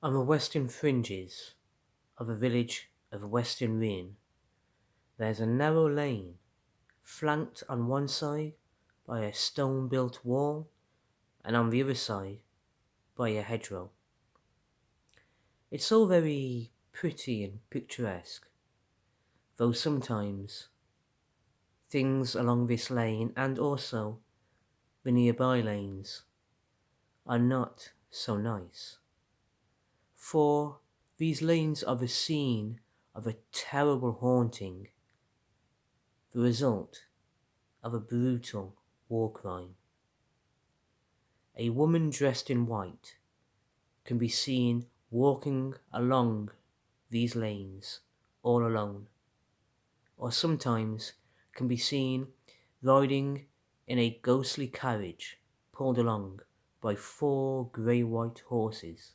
On the western fringes of the village of Weston Rhyn, there's a narrow lane, flanked on one side by a stone-built wall, and on the other side by a hedgerow. It's all very pretty and picturesque, though sometimes things along this lane and also the nearby lanes are not so nice. For these lanes are the scene of a terrible haunting, the result of a brutal war crime. A woman dressed in white can be seen walking along these lanes all alone, or sometimes can be seen riding in a ghostly carriage pulled along by 4 grey-white horses.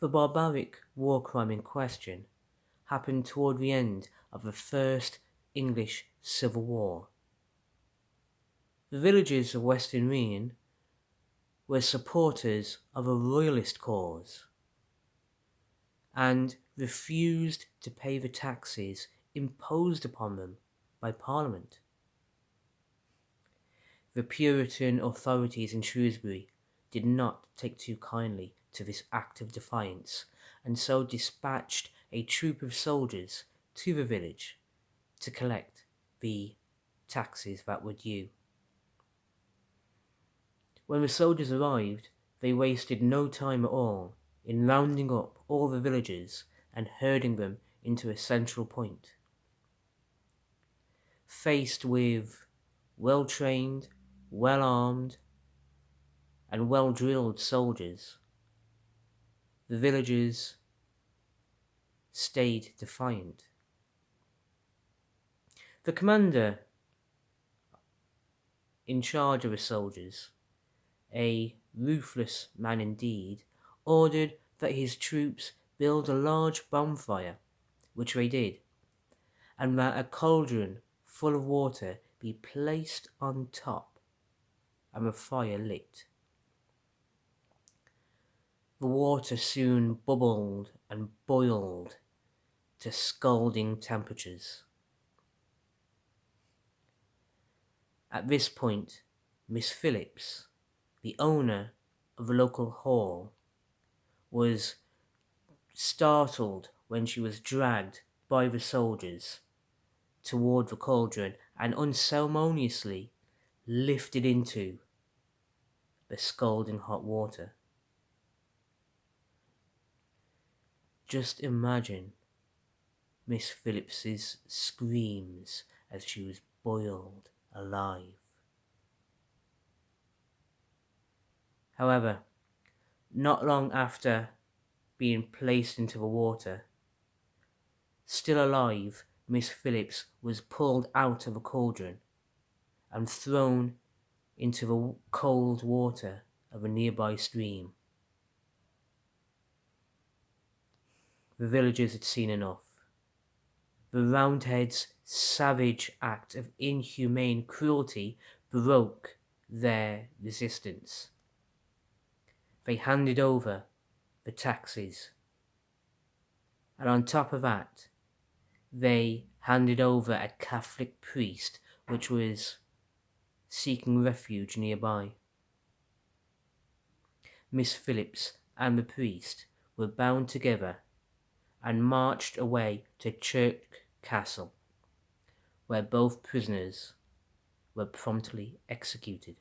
The barbaric war crime in question happened toward the end of the First English Civil War. The villagers of Weston Rhyn were supporters of a royalist cause and refused to pay the taxes imposed upon them by Parliament. The Puritan authorities in Shrewsbury did not take too kindly to this act of defiance, and so dispatched a troop of soldiers to the village to collect the taxes that were due. When the soldiers arrived, they wasted no time at all in rounding up all the villagers and herding them into a central point. Faced with well-trained, well-armed, and well-drilled soldiers, the villagers stayed defiant. The commander in charge of the soldiers, a ruthless man indeed, ordered that his troops build a large bonfire, which they did, and that a cauldron full of water be placed on top and the fire lit. The water soon bubbled and boiled to scalding temperatures. At this point, Miss Phillips, the owner of the local hall, was startled when she was dragged by the soldiers toward the cauldron and unceremoniously lifted into the scalding hot water. Just imagine Miss Phillips's screams as she was boiled alive. However, not long after being placed into the water, still alive, Miss Phillips was pulled out of the cauldron and thrown into the cold water of a nearby stream. The villagers had seen enough. The Roundheads' savage act of inhumane cruelty broke their resistance. They handed over the taxes, and on top of that, they handed over a Catholic priest which was seeking refuge nearby. Miss Phillips and the priest were bound together and marched away to Church Castle, where both prisoners were promptly executed.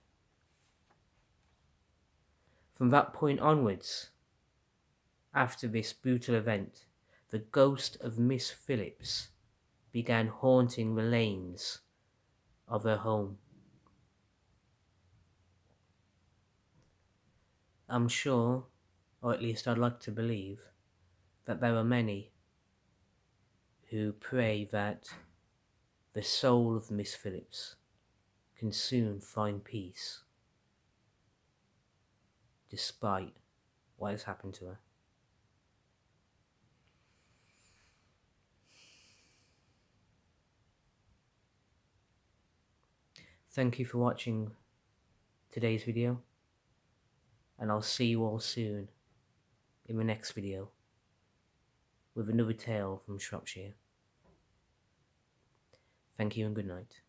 From that point onwards, after this brutal event, the ghost of Miss Phillips began haunting the lanes of her home. I'm sure, or at least I'd like to believe, that there are many who pray that the soul of Miss Phillips can soon find peace, despite what has happened to her. Thank you for watching today's video. and I'll see you all soon in my next video with another tale from Shropshire. Thank you and good night.